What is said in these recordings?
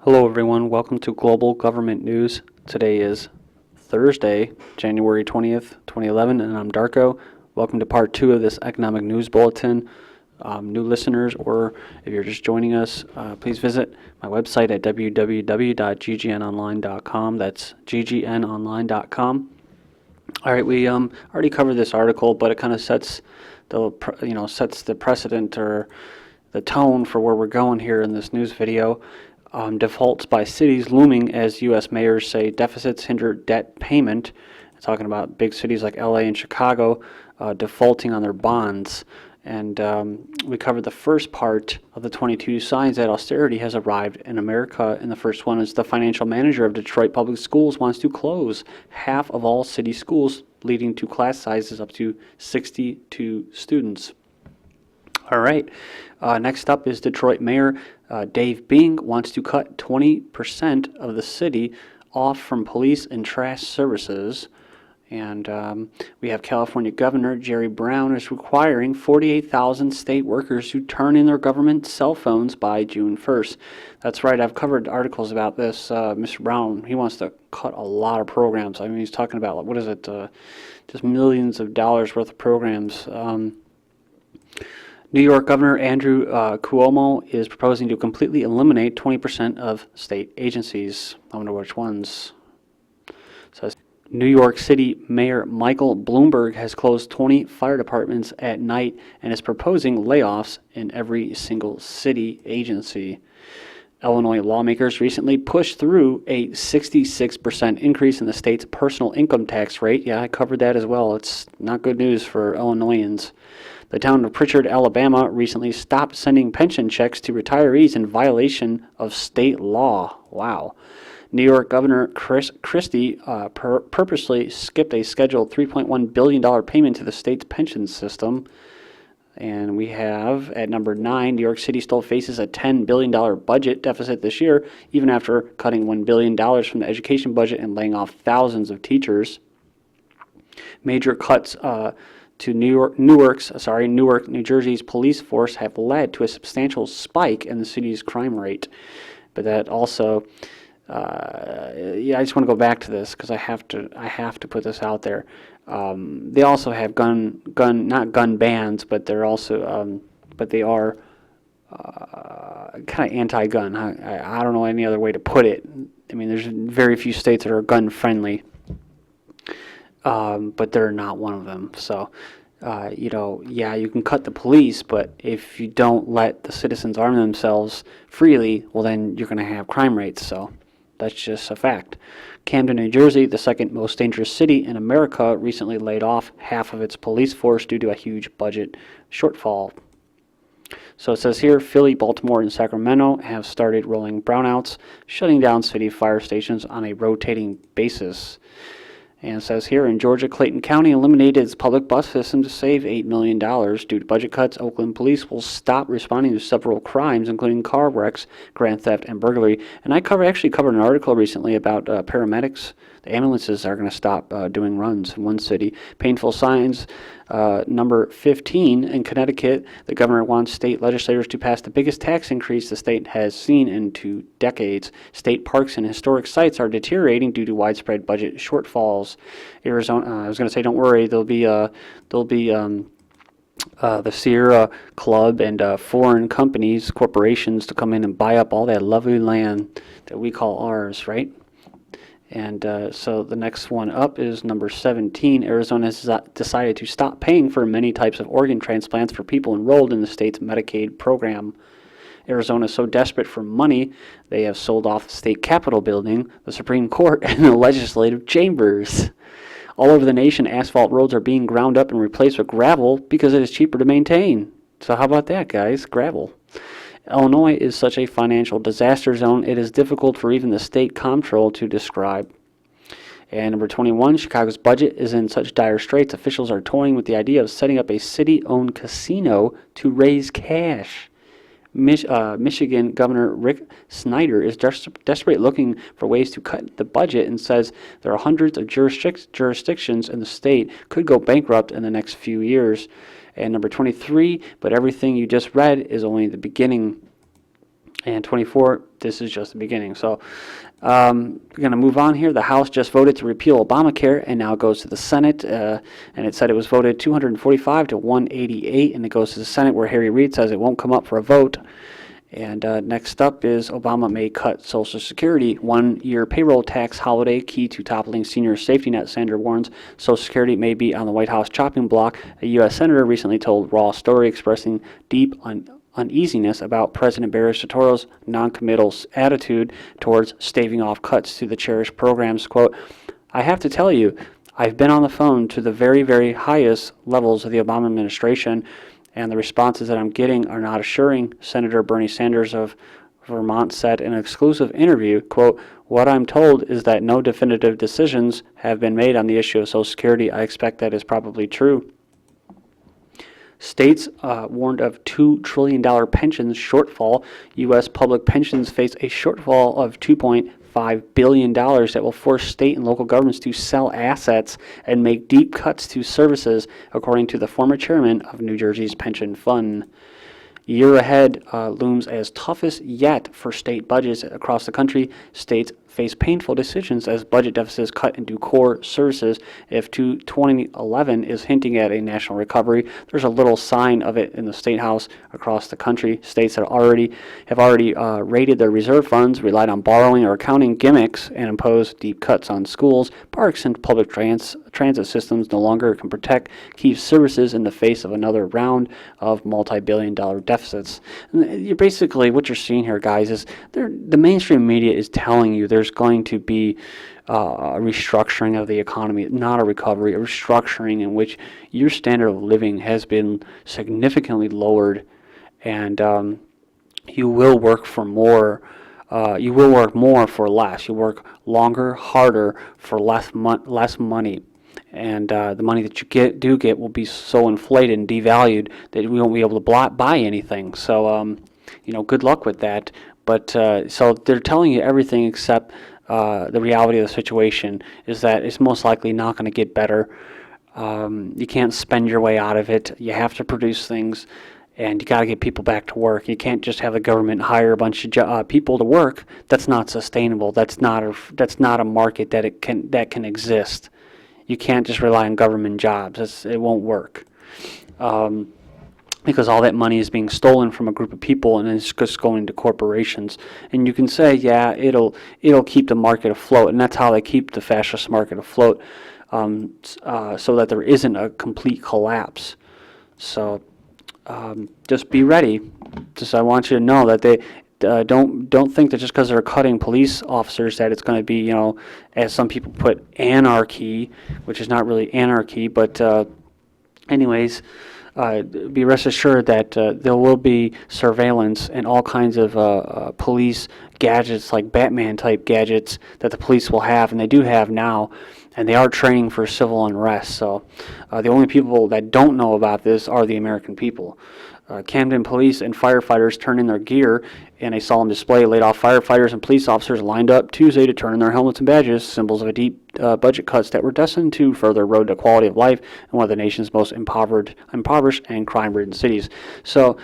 Hello everyone, welcome to Global Government News. Today is Thursday, January 20th, 2011, and I'm Darko. Welcome to part 2 of this economic news bulletin. New listeners, or if you're just joining us, please visit my website at www.ggnonline.com. That's ggnonline.com. All right, we already covered this article, but it kind of sets the precedent or the tone for where we're going here in this news video. Defaults by cities looming as U.S. mayors say deficits hinder debt payment. Talking about big cities like L.A. and Chicago defaulting on their bonds. And we covered the first part of the 22 signs that austerity has arrived in America. And the first one is the financial manager of Detroit Public Schools wants to close half of all city schools, leading to class sizes up to 62 students. All right, next up is Detroit Mayor Dave Bing wants to cut 20% of the city off from police and trash services. And we have California Governor Jerry Brown is requiring 48,000 state workers to turn in their government cell phones by June 1st. That's right, I've covered articles about this. Mr. Brown, he wants to cut a lot of programs. I mean, he's talking about, what is it, just millions of dollars worth of programs. New York Governor Andrew Cuomo is proposing to completely eliminate 20% of state agencies. I wonder which ones. So, New York City Mayor Michael Bloomberg has closed 20 fire departments at night and is proposing layoffs in every single city agency. Illinois lawmakers recently pushed through a 66% increase in the state's personal income tax rate. Yeah, I covered that as well. It's not good news for Illinoisans. The town of Pritchard, Alabama, recently stopped sending pension checks to retirees in violation of state law. Wow. New York Governor Chris Christie purposely skipped a scheduled $3.1 billion payment to the state's pension system. And we have, at number 9, New York City still faces a $10 billion budget deficit this year, even after cutting $1 billion from the education budget and laying off thousands of teachers. Major cuts to Newark, New Jersey's police force have led to a substantial spike in the city's crime rate. But that also, I just want to go back to this because I have to put this out there. They also have not gun bans, but they're also, but they are kind of anti-gun. I don't know any other way to put it. I mean, there's very few states that are gun friendly. But they're not one of them. So, you can cut the police, but if you don't let the citizens arm themselves freely, well, then you're going to have crime rates. So that's just a fact. Camden, New Jersey, the second most dangerous city in America, recently laid off half of its police force due to a huge budget shortfall. So it says here, Philly, Baltimore, and Sacramento have started rolling brownouts, shutting down city fire stations on a rotating basis. And it says here, in Georgia, Clayton County eliminated its public bus system to save $8 million. Due to budget cuts, Oakland police will stop responding to several crimes, including car wrecks, grand theft, and burglary. And I actually covered an article recently about paramedics. The ambulances are going to stop doing runs in one city. Painful signs. Number 15 in Connecticut, the governor wants state legislators to pass the biggest tax increase the state has seen in 2 decades. State parks and historic sites are deteriorating due to widespread budget shortfalls. Arizona, I was going to say, don't worry, there'll be the Sierra Club and foreign companies, corporations to come in and buy up all that lovely land that we call ours, right? And so the next one up is number 17. Arizona has decided to stop paying for many types of organ transplants for people enrolled in the state's Medicaid program. Arizona is so desperate for money, they have sold off the state capitol building, the Supreme Court, and the legislative chambers. All over the nation, asphalt roads are being ground up and replaced with gravel because it is cheaper to maintain. So how about that, guys? Gravel. Illinois is such a financial disaster zone, it is difficult for even the state comptroller to describe. And number 21, Chicago's budget is in such dire straits, officials are toying with the idea of setting up a city-owned casino to raise cash. Michigan Governor Rick Snyder is desperately looking for ways to cut the budget and says there are hundreds of jurisdictions in the state could go bankrupt in the next few years. And number 23, but everything you just read is only the beginning. And 24, this is just the beginning. So we're going to move on here. The House just voted to repeal Obamacare, and now it goes to the Senate. And it said it was voted 245 to 188, and it goes to the Senate, where Harry Reid says it won't come up for a vote. And next up is Obama may cut Social Security. 1-year payroll tax holiday key to toppling senior safety net, Sanders warns. Social Security may be on the White House chopping block. A U.S. Senator recently told Raw Story, expressing deep uneasiness about President Bolsonaro's noncommittal attitude towards staving off cuts to the cherished programs. Quote, I have to tell you, I've been on the phone to the very, very highest levels of the Obama administration, and the responses that I'm getting are not assuring. Senator Bernie Sanders of Vermont said in an exclusive interview, quote, what I'm told is that no definitive decisions have been made on the issue of Social Security. I expect that is probably true. States warned of $2 trillion pensions shortfall. U.S. public pensions face a shortfall of $2.5 billion that will force state and local governments to sell assets and make deep cuts to services, according to the former chairman of New Jersey's pension fund. Year ahead looms as toughest yet for state budgets across the country. States face painful decisions as budget deficits cut into core services. If 2011 is hinting at a national recovery, there's a little sign of it in the state house across the country. States that have already raided their reserve funds, relied on borrowing or accounting gimmicks, and imposed deep cuts on schools, parks, and public transit systems no longer can protect key services in the face of another round of multi-billion-dollar deficits. And basically, what you're seeing here, guys, is the mainstream media is telling you there's going to be a restructuring of the economy, not a recovery, a restructuring in which your standard of living has been significantly lowered, and you will work for more. You will work more for less. You work longer, harder for less money. And the money that you do get will be so inflated and devalued that we won't be able to buy anything. So, good luck with that. But so they're telling you everything except the reality of the situation is that it's most likely not going to get better. You can't spend your way out of it. You have to produce things, and you got to get people back to work. You can't just have the government hire a bunch of people to work. That's not sustainable. That's not a market that can exist. You can't just rely on government jobs. It won't work. Because all that money is being stolen from a group of people and it's just going to corporations. And you can say, yeah, it'll keep the market afloat, and that's how they keep the fascist market afloat, so that there isn't a complete collapse. So just be ready. I want you to know that they don't think that just because they're cutting police officers that it's going to be, as some people put, anarchy, which is not really anarchy, but anyways. Be rest assured that there will be surveillance and all kinds of police gadgets, like Batman-type gadgets that the police will have, and they do have now, and they are training for civil unrest. So the only people that don't know about this are the American people. Camden police and firefighters turned in their gear in a solemn display. Laid off firefighters and police officers lined up Tuesday to turn in their helmets and badges, symbols of a deep budget cuts that were destined to further erode the quality of life in one of the nation's most impoverished and crime-ridden cities. So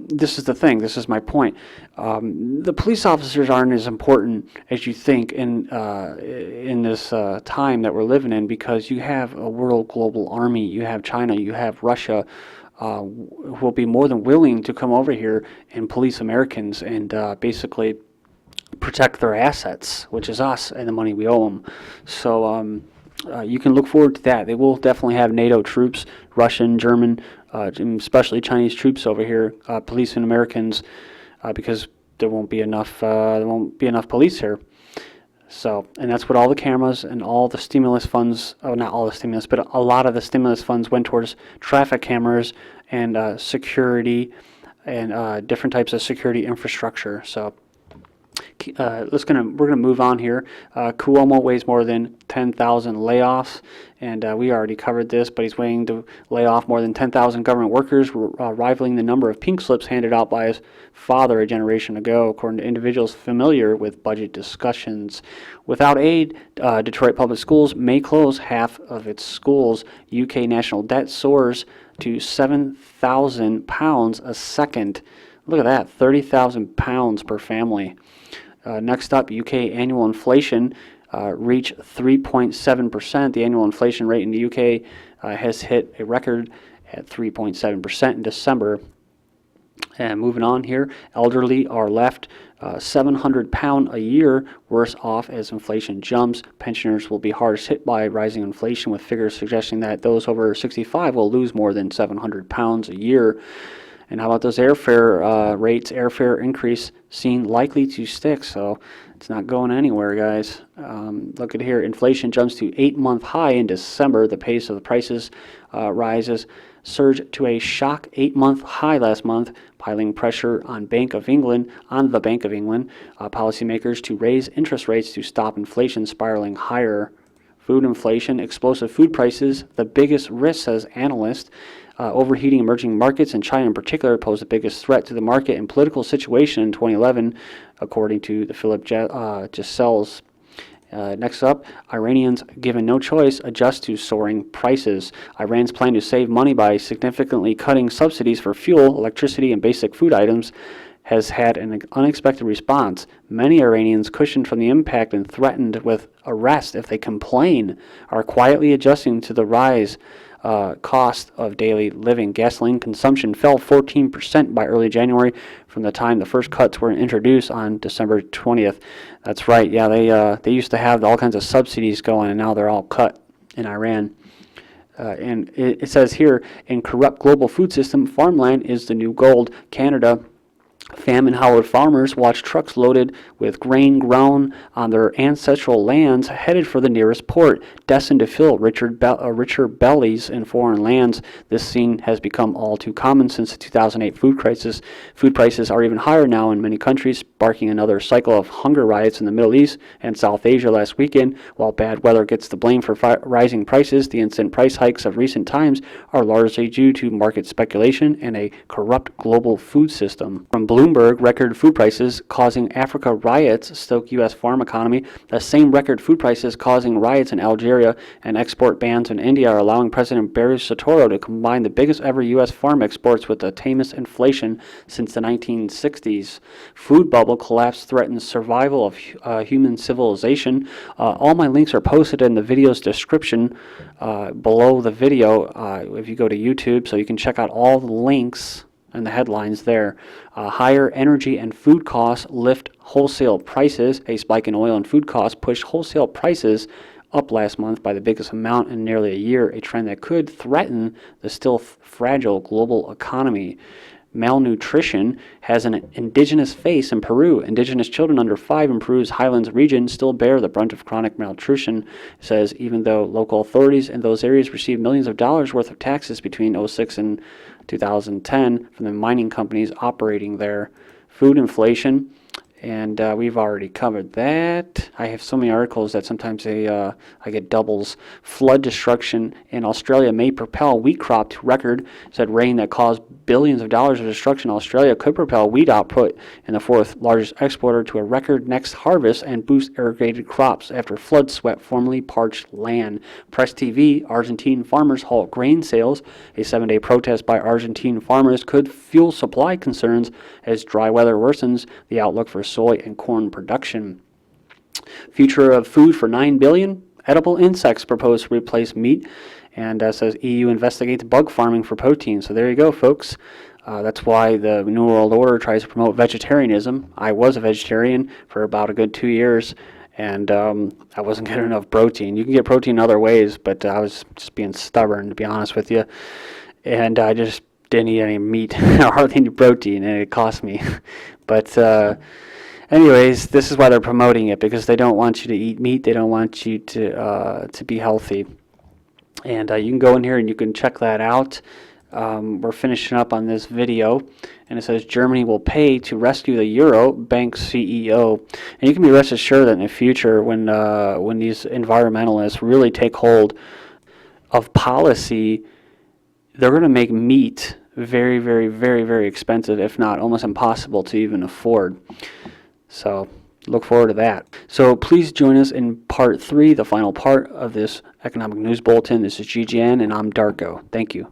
this is the thing. This is my point. The police officers aren't as important as you think in this time that we're living in, because you have a world global army. You have China. You have Russia. Who will be more than willing to come over here and police Americans and basically protect their assets, which is us and the money we owe them. So you can look forward to that. They will definitely have NATO troops, Russian, German, especially Chinese troops over here policing Americans because there won't be enough police here. So, and that's what all the cameras and all the stimulus funds, not all the stimulus, but a lot of the stimulus funds went towards traffic cameras and security and different types of security infrastructure. So, we're gonna move on here. Cuomo weighs more than 10,000 layoffs, and we already covered this, but he's waiting to lay off more than 10,000 government workers, rivaling the number of pink slips handed out by his father a generation ago, according to individuals familiar with budget discussions. Without aid, Detroit Public Schools may close half of its schools. UK national debt soars to £7,000 a second. Look at that, £30,000 per family. Next up, UK annual inflation reached 3.7%. The annual inflation rate in the UK has hit a record at 3.7% in December. And moving on here, elderly are left £700 a year worse off as inflation jumps. Pensioners will be hardest hit by rising inflation, with figures suggesting that those over 65 will lose more than £700 a year. And how about those airfare rates? Airfare increase seen likely to stick, so it's not going anywhere, guys. Look at here. Inflation jumps to 8-month high in December. The pace of the prices rises surged to a shock 8-month high last month, piling pressure on the Bank of England policymakers to raise interest rates to stop inflation spiraling higher. Food inflation, explosive food prices, the biggest risk, says analysts. Overheating emerging markets, and China in particular, pose the biggest threat to the market and political situation in 2011, according to the Philip Giselles. Next up, Iranians, given no choice, adjust to soaring prices. Iran's plan to save money by significantly cutting subsidies for fuel, electricity, and basic food items has had an unexpected response. Many Iranians, cushioned from the impact and threatened with arrest if they complain, are quietly adjusting to the rise cost of daily living. Gasoline consumption fell 14% by early January from the time the first cuts were introduced on December 20th. That's right. Yeah, they used to have all kinds of subsidies going, and now they're all cut in Iran. And it says here, in corrupt global food system, farmland is the new gold. Canada, famine-howled farmers watch trucks loaded with grain grown on their ancestral lands headed for the nearest port, destined to fill richer bellies in foreign lands. This scene has become all too common since the 2008 food crisis. Food prices are even higher now in many countries, sparking another cycle of hunger riots in the Middle East and South Asia last weekend. While bad weather gets the blame for rising prices, the instant price hikes of recent times are largely due to market speculation and a corrupt global food system. From Bloomberg, record food prices causing Africa riots stoke U.S. farm economy. The same record food prices causing riots in Algeria and export bans in India are allowing President Barry Soetoro to combine the biggest ever U.S. farm exports with the tamest inflation since the 1960s. Food bubble collapse threatens survival of human civilization. All my links are posted in the video's description below the video if you go to YouTube, so you can check out all the links and the headlines there. Higher energy and food costs lift wholesale prices. A spike in oil and food costs pushed wholesale prices up last month by the biggest amount in nearly a year, a trend that could threaten the still fragile global economy. Malnutrition has an indigenous face in Peru. Indigenous children under 5 in Peru's highlands region still bear the brunt of chronic malnutrition. It says even though local authorities in those areas received millions of dollars worth of taxes between 2006 and 2010 from the mining companies operating there. Food inflation, and we've already covered that. I have so many articles that sometimes I get doubles. Flood destruction in Australia may propel wheat crop to record. Said rain that caused billions of dollars of destruction in Australia could propel wheat output in the 4th largest exporter to a record next harvest and boost irrigated crops after floods swept formerly parched land. Press TV, Argentine farmers halt grain sales. A 7-day protest by Argentine farmers could fuel supply concerns as dry weather worsens the outlook for soy and corn production. Future of food for $9 billion. Edible insects proposed to replace meat. And says EU investigates bug farming for protein. So there you go, folks. That's why the New World Order tries to promote vegetarianism. I was a vegetarian for about a good 2 years, and I wasn't getting enough protein. You can get protein other ways, but I was just being stubborn, to be honest with you. And I just didn't eat any meat or hardly any protein, and it cost me. But anyways, this is why they're promoting it, because they don't want you to eat meat. They don't want you to be healthy. And you can go in here and you can check that out. We're finishing up on this video, and it says Germany will pay to rescue the euro, bank CEO. And you can be rest assured that in the future, when these environmentalists really take hold of policy, they're going to make meat very, very, very, very expensive, if not almost impossible to even afford. So look forward to that. So please join us in part 3, the final part of this economic news bulletin. This is GGN, and I'm Darko. Thank you.